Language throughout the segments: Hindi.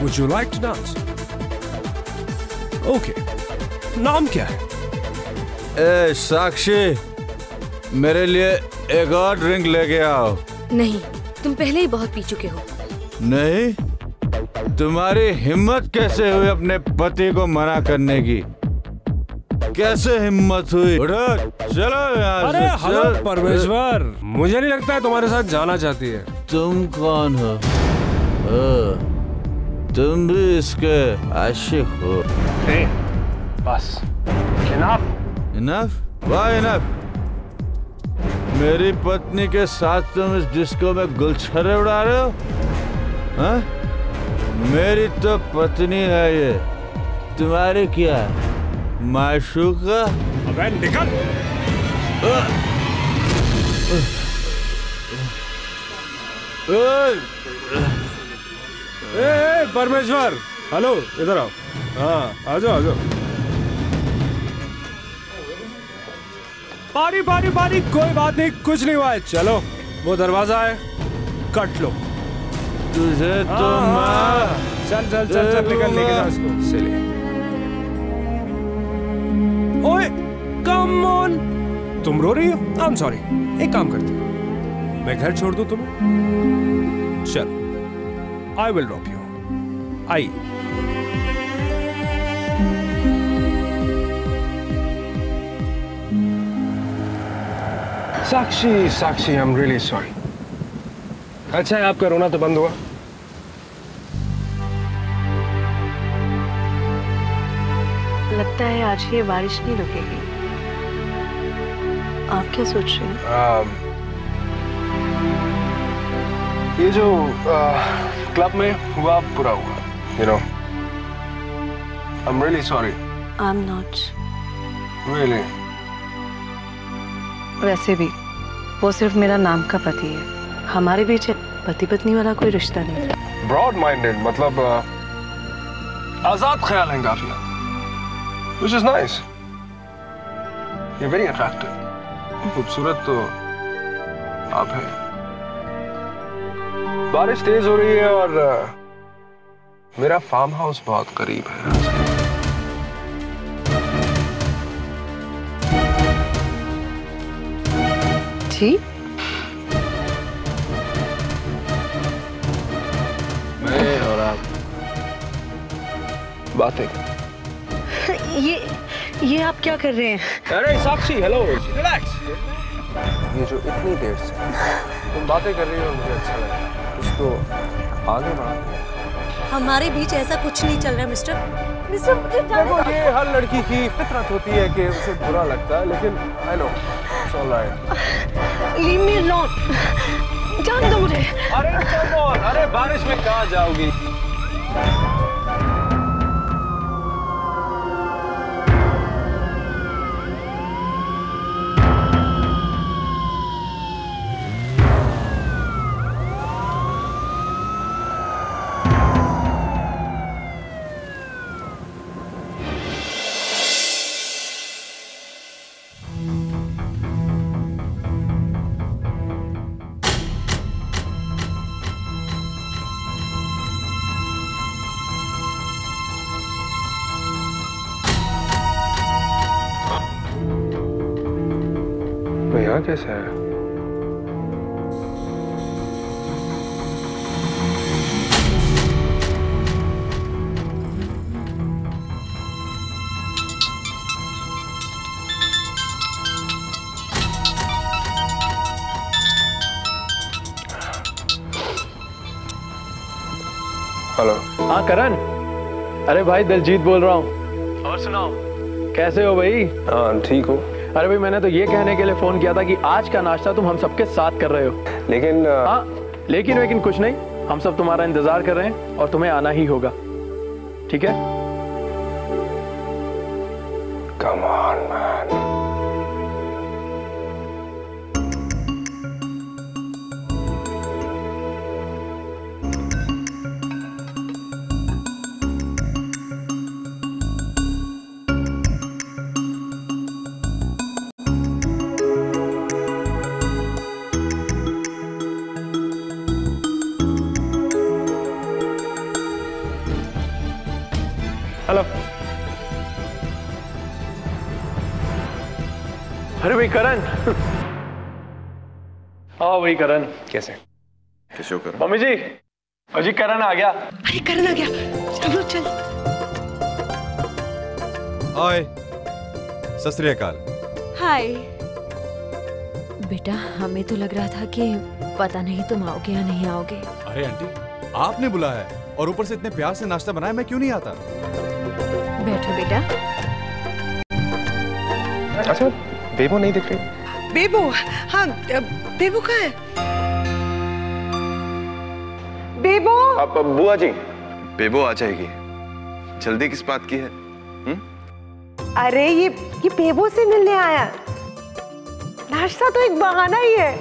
Would you like to dance? Okay. नाम क्या है? ए साक्षी, मेरे लिए एक और ड्रिंक लेके आओ। नहीं, तुम पहले ही बहुत पी चुके हो। नहीं? तुम्हारी हिम्मत कैसे हुई अपने पति को मना करने की? कैसे हिम्मत हुई? उठो, चलो यहाँ से। अरे हेलो परमेश्वर, मुझे नहीं लगता है तुम्हारे साथ जाना चाहती है। तुम कौन हो? तुम भी इसके आशिक हो? बस इनफ। इनफ? वाह इनफ। मेरी पत्नी के साथ तुम इस डिस्को में गुलछर्रे उड़ा रहे हो? हाँ? मेरी तो पत्नी है ये, तुम्हारी क्या है? माशूका? अबे निकल! ए परमेश्वर, हेलो, इधर आओ। हाँ, आ जाओ आ जाओ। पानी पानी पानी, कोई बात नहीं, कुछ नहीं हुआ है। चलो, वो दरवाजा है, कट लो। तुझे तो चल चल चल चल, निकल निकल इसको। चलिए। ओए, कम ऑन। तुम रो रही हो? I am sorry. एक काम करते हैं, मैं घर छोड़ दूं तुम्हें? चल, I will drop you. I. Sakshi, Sakshi, I am really sorry. अच्छा है आपका रोना तो बंद हुआ। लगता है आज ये बारिश नहीं रुकेगी। आप क्या सोच रहे हैं? ये जो क्लब में हुआ बुरा हुआ, you know. I'm really sorry. I'm not. Really? वैसे भी वो सिर्फ मेरा नाम का पति है। हमारे बीच पति पत्नी वाला कोई रिश्ता नहीं था। Broad minded, मतलब आजाद ख्याल है काफी, which is nice. You're very attractive. खूबसूरत तो आप हैं। बारिश तेज हो रही है और मेरा फार्म हाउस बहुत करीब है। जी? मैं और आप बातें। ये आप क्या कर रहे हैं? अरे साक्षी, हेलो, रिलैक्स। ये जो इतनी देर से तुम बातें कर रही हो मुझे अच्छा लगा। इसको आगे बढ़ाते हैं। हमारे बीच ऐसा कुछ नहीं चल रहा है मिस्टर। मुझे देखो, ये हर लड़की की फितरत होती है कि उसे बुरा लगता है, लेकिन I know it's all right. Leave me alone. जाने दो मुझे। अरे कम ऑन, अरे बारिश में कहाँ जाओगी? यहाँ कैसे है? हेलो। हाँ करण, अरे भाई दिलजीत बोल रहा हूँ। और सुनाओ, कैसे हो भाई? हाँ ठीक हो। अरे भाई मैंने तो ये कहने के लिए फोन किया था कि आज का नाश्ता तुम हम सबके साथ कर रहे हो। लेकिन हाँ, लेकिन कुछ नहीं, हम सब तुम्हारा इंतजार कर रहे हैं और तुम्हें आना ही होगा, ठीक है? Come on man. अरे भाई करण। हाँ भाई करण। कैसे हो करण? मम्मी जी, अजी करण आ गया। अरे करण आ गया, चलो चल। हाय, सत श्री अकाल। हाय बेटा, हमें तो लग रहा था कि पता नहीं तुम आओगे या नहीं आओगे। अरे आंटी, आपने बुलाया है और ऊपर से इतने प्यार से नाश्ता बनाया, मैं क्यों नहीं आता? बैठो बेटा। अच्छा, बेबो नहीं दिख रही? बेबो? हाँ, बेबो कहाँ है? बेबो? अब बुआ जी, बेबो आ जाएगी। जल्दी किस बात की है? अरे ये बेबो से मिलने आया। नाश्ता तो एक बहाना ही है।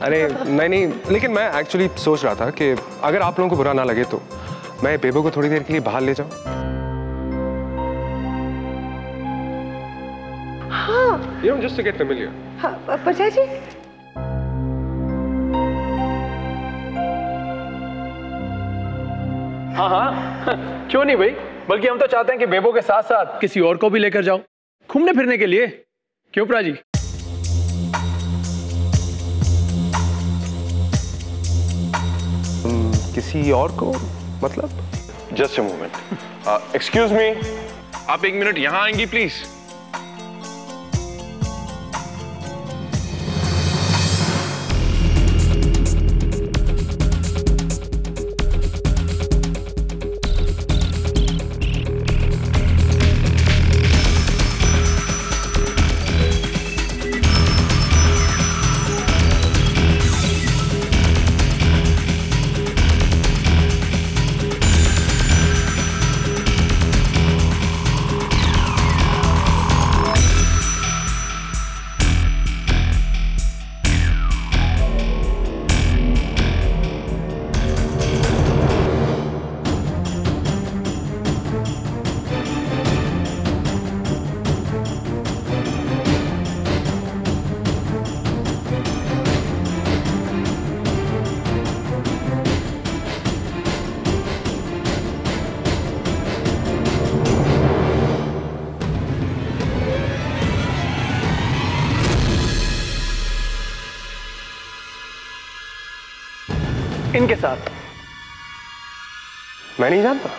अरे नहीं, लेकिन मैं एक्चुअली सोच रहा था कि अगर आप लोगों को बुरा ना लगे तो मैं बेबो को थोड़ी देर के लिए बाहर ले जाऊं। हाँ, You know, just to get familiar. हाँ, परछाई जी। हाँ हाँ, क्यों नहीं भाई, बल्कि हम तो चाहते हैं कि बेबो के साथ साथ किसी और को भी लेकर जाओ घूमने फिरने के लिए। क्यों प्राजी? किसी और को मतलब? Just a moment, excuse me, आप 1 मिनट यहां आएंगी प्लीज? इनके साथ? मैं नहीं जानता।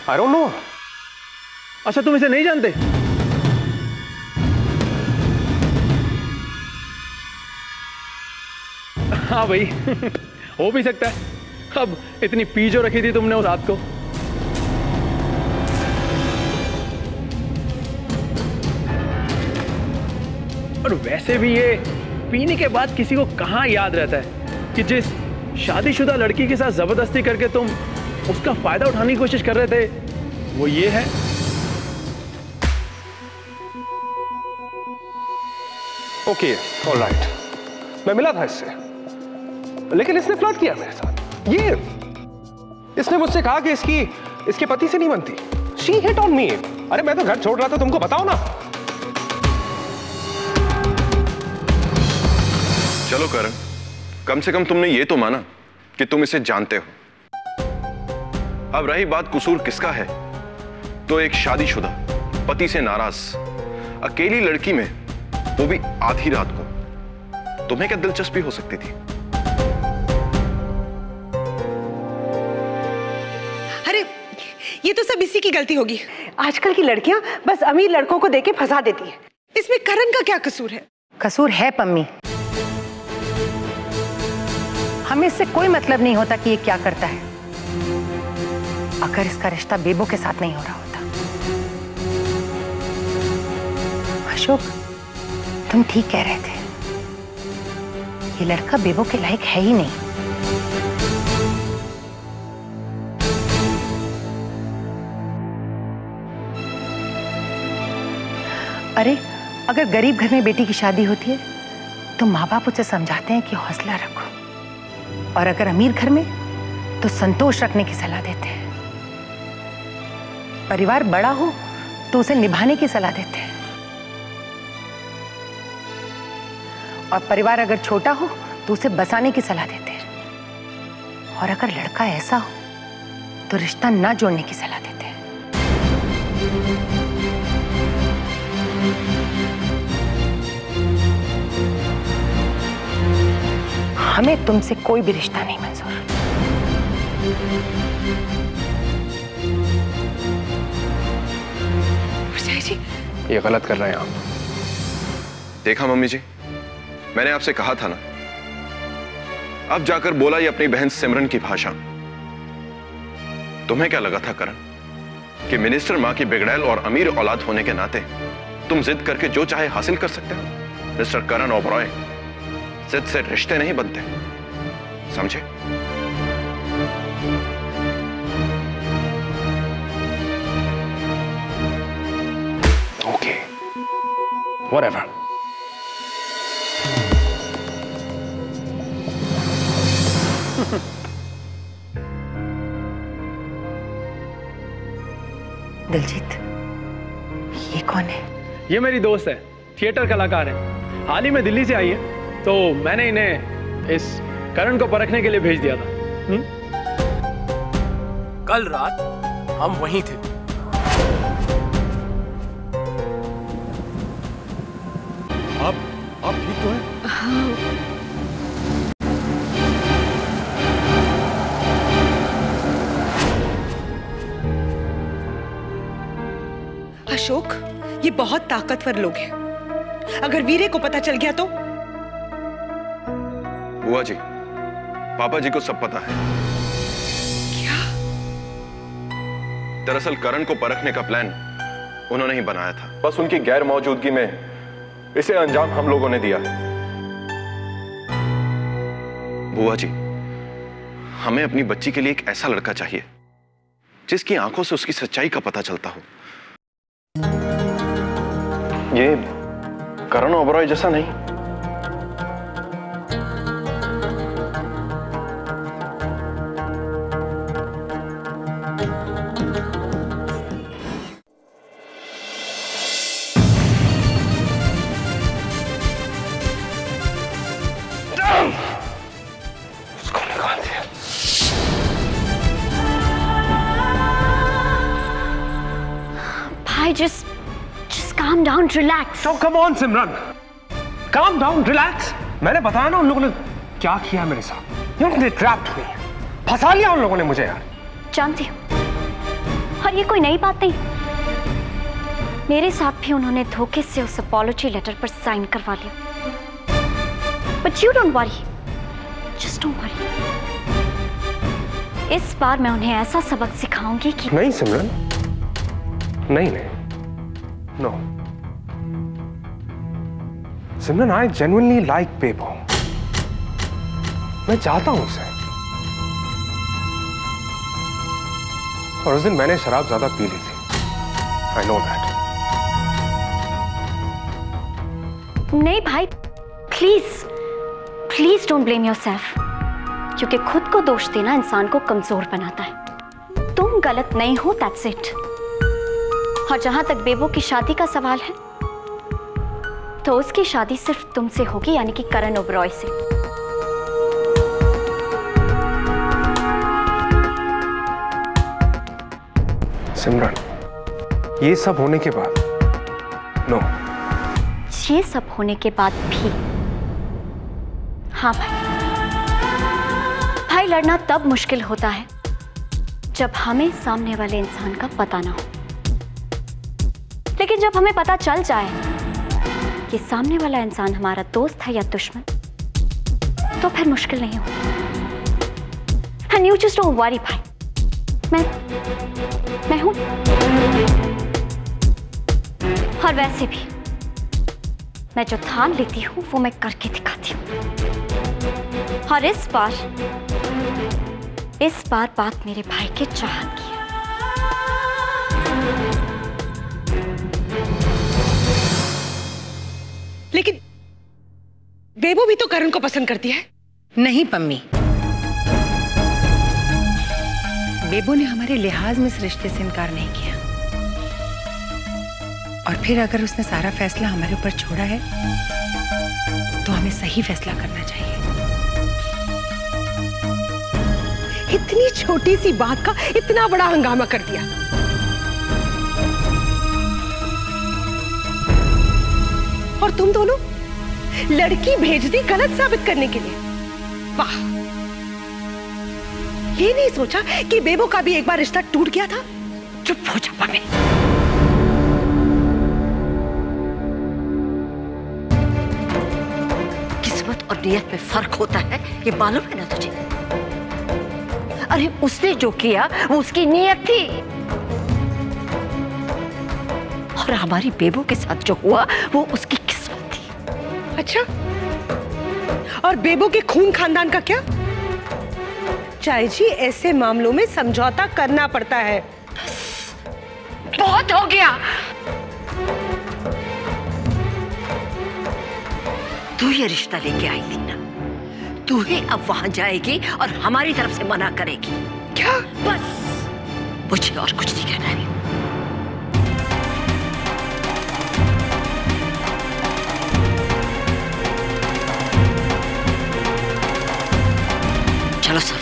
I don't know. अच्छा, तुम इसे नहीं जानते? हाँ भाई, हो भी सकता है। अब इतनी पी जो रखी थी तुमने उस रात को। और वैसे भी ये पीने के बाद किसी को कहाँ याद रहता है कि जिस शादीशुदा लड़की के साथ जबरदस्ती करके तुम उसका फायदा उठाने की कोशिश कर रहे थे, वो ये है। ओके, ऑलराइट, मैं मिला था इससे, लेकिन इसने फ्लर्ट किया मेरे साथ। ये इसने मुझसे कहा कि इसके पति से नहीं बनती। She hit on me. अरे मैं तो घर छोड़ रहा था, तुमको बताओ ना। चलो करण, कम से कम तुमने ये तो माना कि तुम इसे जानते हो। अब रही बात कसूर किसका है, तो एक शादीशुदा, पति से नाराज, अकेली लड़की में, वो भी आधी रात को, तुम्हें क्या दिलचस्पी हो सकती थी? अरे ये तो सब इसी की गलती होगी। आजकल की लड़कियां बस अमीर लड़कों को देके फंसा देती हैं। इसमें करण का क्या कसूर है? कसूर है पम्मी। हमें इससे कोई मतलब नहीं होता कि ये क्या करता है, अगर इसका रिश्ता बेबो के साथ नहीं हो रहा होता। अशोक, तुम ठीक कह रहे थे, ये लड़का बेबो के लायक है ही नहीं। अरे अगर गरीब घर में बेटी की शादी होती है तो माँ बाप उसे समझाते हैं कि हौसला रखो, और अगर अमीर घर में तो संतोष रखने की सलाह देते हैं। परिवार बड़ा हो तो उसे निभाने की सलाह देते हैं, और परिवार अगर छोटा हो तो उसे बसाने की सलाह देते हैं, और अगर लड़का ऐसा हो तो रिश्ता ना जोड़ने की सलाह देते हैं। हमें तुमसे कोई भी रिश्ता नहीं मंजूर। जी ये गलत कर रहे हैं आप। देखा मम्मी जी, मैंने आपसे कहा था ना। अब जाकर बोला ये अपनी बहन सिमरन की भाषा। तुम्हें क्या लगा था करण कि मिनिस्टर मां की बिगड़ैल और अमीर औलाद होने के नाते तुम जिद करके जो चाहे हासिल कर सकते हो? मिस्टर करण ओबरॉय, जिद से रिश्ते नहीं बनते, समझे? Okay, whatever. दिलजीत, ये कौन है? ये मेरी दोस्त है, थिएटर कलाकार है। हाल ही में दिल्ली से आई है, तो मैंने इन्हें इस करण को परखने के लिए भेज दिया था। कल रात हम वहीं थे। आप ठीक तो हैं? हाँ। अशोक, ये बहुत ताकतवर लोग हैं। अगर वीरे को पता चल गया तो? बुआ जी, पापा जी को सब पता है। क्या? दरअसल करण को परखने का प्लान उन्होंने ही बनाया था। बस उनकी गैर मौजूदगी में इसे अंजाम हम लोगों ने दिया है। बुआ जी, हमें अपनी बच्ची के लिए एक ऐसा लड़का चाहिए जिसकी आंखों से उसकी सच्चाई का पता चलता हो। ये करण ओबरॉय जैसा नहीं। उसको निकाल दिया। भाई just calm down, relax. So come on Simran, calm down, relax. मैंने बताया ना उन लोगों ने क्या किया मेरे साथ। They trapped me. फंसा लिया उन लोगों ने मुझे यार। जानती हूँ, और ये कोई नई बात नहीं। मेरे साथ भी उन्होंने धोखे से उस अपॉलॉजी लेटर पर साइन करवा लिया। But you don't worry, just don't worry. इस बार मैं उन्हें ऐसा सबक सिखाऊंगी कि नहीं सिमरन, नहीं, no Simran, I genuinely like Bebo. मैं चाहता हूं उसे। और उस दिन मैंने शराब ज्यादा पी ली थी। I know that. नहीं भाई, please please don't blame yourself, क्योंकि खुद को दोष देना इंसान को कमजोर बनाता है। तुम गलत नहीं हो, दैट्स इट। और जहां तक बेबो की शादी का सवाल है, तो उसकी शादी सिर्फ तुमसे होगी, यानी कि करण ओबरॉय से। सिमरन, ये सब होने के बाद नो। ये सब होने के बाद भी हाँ भाई, लड़ना तब मुश्किल होता है जब हमें सामने वाले इंसान का पता ना हो। लेकिन जब हमें पता चल जाए कि सामने वाला इंसान हमारा दोस्त है या दुश्मन, तो फिर मुश्किल नहीं होती। And you just don't worry भाई, मैं हूं। और वैसे भी मैं जो ठान लेती हूं वो मैं करके दिखाती हूं। और इस बार बात मेरे भाई के चाहत की है। लेकिन बेबो भी तो करण को पसंद करती है। नहीं पम्मी, बेबो ने हमारे लिहाज में इस रिश्ते से इनकार नहीं किया। और फिर अगर उसने सारा फैसला हमारे ऊपर छोड़ा है, तो हमें सही फैसला करना चाहिए। इतनी छोटी सी बात का इतना बड़ा हंगामा कर दिया। और तुम दोनों लड़की भेज दी गलत साबित करने के लिए। वाह, ये नहीं सोचा कि बेबो का भी एक बार रिश्ता टूट गया था। चुप हो जा पापे। किस्मत और नियत में फर्क होता है, ये मालूम है ना तुझे? अरे उसने जो किया वो उसकी नियत थी, और हमारी बेबो के साथ जो हुआ वो उसकी किस्मत थी। अच्छा, और बेबो के खून खानदान का क्या? चाय जी, ऐसे मामलों में समझौता करना पड़ता है। बहुत हो गया। तू ये रिश्ता लेके आई थी ना, तू ही अब वहां जाएगी और हमारी तरफ से मना करेगी। क्या? बस, मुझे और कुछ नहीं कहना है। चलो सब।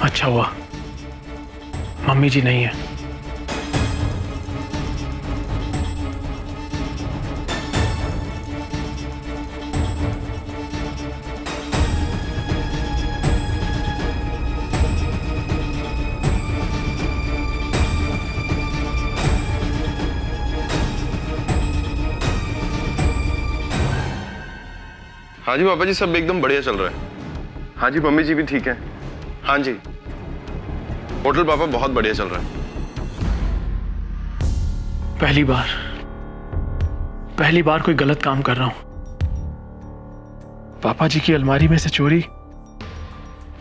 अच्छा हुआ मम्मी जी नहीं है। हाँ जी पापा जी, सब एकदम बढ़िया चल रहा है। हाँ जी, मम्मी जी भी ठीक है। हाँ जी, होटल पापा बहुत बढ़िया चल रहा है। पहली बार कोई गलत काम कर रहा हूं। पापा जी की अलमारी में से चोरी।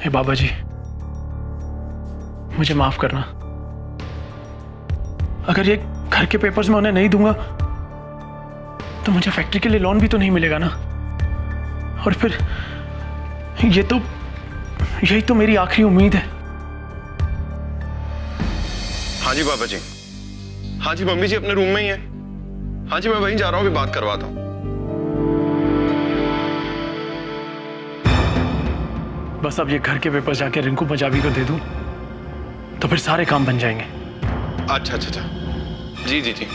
हे बाबा जी, मुझे माफ करना। अगर ये घर के पेपर्स मैं उन्हें नहीं दूंगा तो मुझे फैक्ट्री के लिए लोन भी तो नहीं मिलेगा ना। और फिर यही तो मेरी आखिरी उम्मीद है। हाँ जी पापा जी। हाँ जी, मम्मी जी अपने रूम में ही है। हाँ जी, मैं वहीं जा रहा हूँ, अभी बात करवाता हूँ। बस अब ये घर के पेपर जाके रिंकू पंजाबी को दे दूं तो फिर सारे काम बन जाएंगे। अच्छा अच्छा अच्छा, जी जी जी।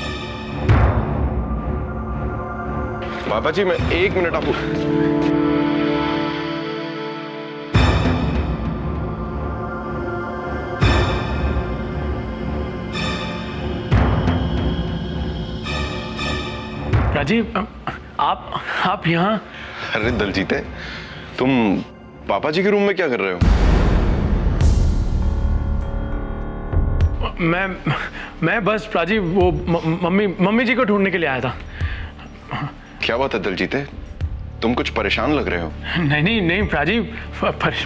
पापा जी मैं 1 मिनट आपको। राजीव, आप यहाँ? अरे दलजीते, तुम पापा जी के रूम में क्या कर रहे हो? मैं बस राजीव वो मम्मी जी को ढूंढने के लिए आया था। क्या बात है दलजीते, तुम कुछ परेशान लग रहे हो? नहीं राजीव,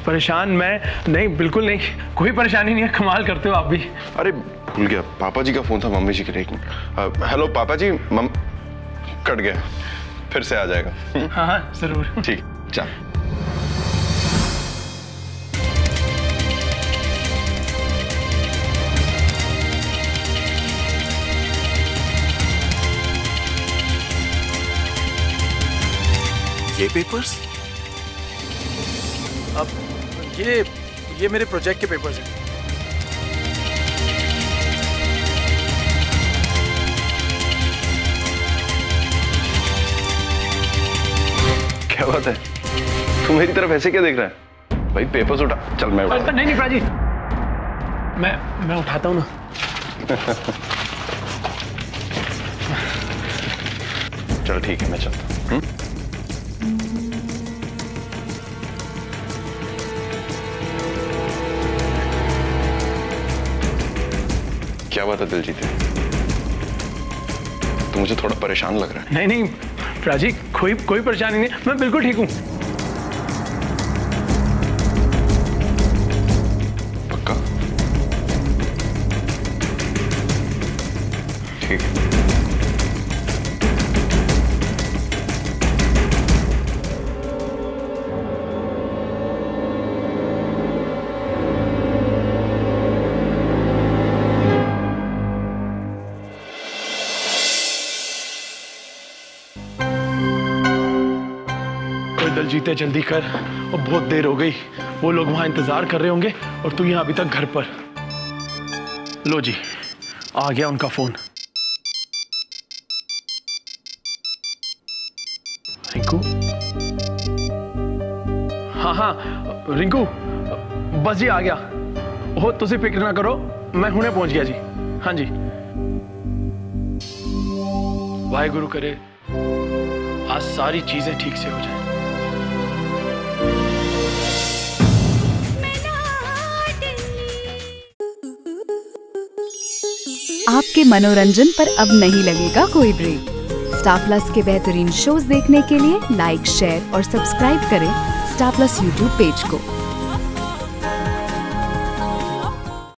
परेशान मैं नहीं, बिल्कुल नहीं, कोई परेशानी नहीं है। कमाल करते हो आप भी। अरे भूल गया, पापा जी का फोन था मम्मी जी के लिए। हेलो पापा जी, कट गया, फिर से आ जाएगा। हाँ जरूर। ठीक, चल। ये पेपर्स? अब ये मेरे प्रोजेक्ट के पेपर्स हैं। क्या बात है, तू मेरी तरफ ऐसे क्या देख रहा है? भाई पेपर्स उठा। चल मैं उठा। नहीं प्राजी, मैं उठाता हूँ ना। चल ठीक है, मैं चलता हूँ। क्या बात है दिलजीत, तू मुझे थोड़ा परेशान लग रहा है। नहीं प्राजी, कोई परेशानी नहीं, मैं बिल्कुल ठीक हूँ। पक्का? ठीक है। दल जीते जल्दी कर, और बहुत देर हो गई। वो लोग वहां इंतजार कर रहे होंगे और तू यहाँ अभी तक घर पर। लो जी, आ गया उनका फोन। रिंकू? हाँ रिंकू, बस जी आ गया। हो तुसी फिक्र ना करो, मैं हुणे पहुंच गया जी। हाँ जी, वाहेगुरु करे आज सारी चीजें ठीक से हो जाए। आपके मनोरंजन पर अब नहीं लगेगा कोई ब्रेक। स्टार प्लस के बेहतरीन शोज देखने के लिए लाइक, शेयर और सब्सक्राइब करें स्टार प्लस यूट्यूब पेज को।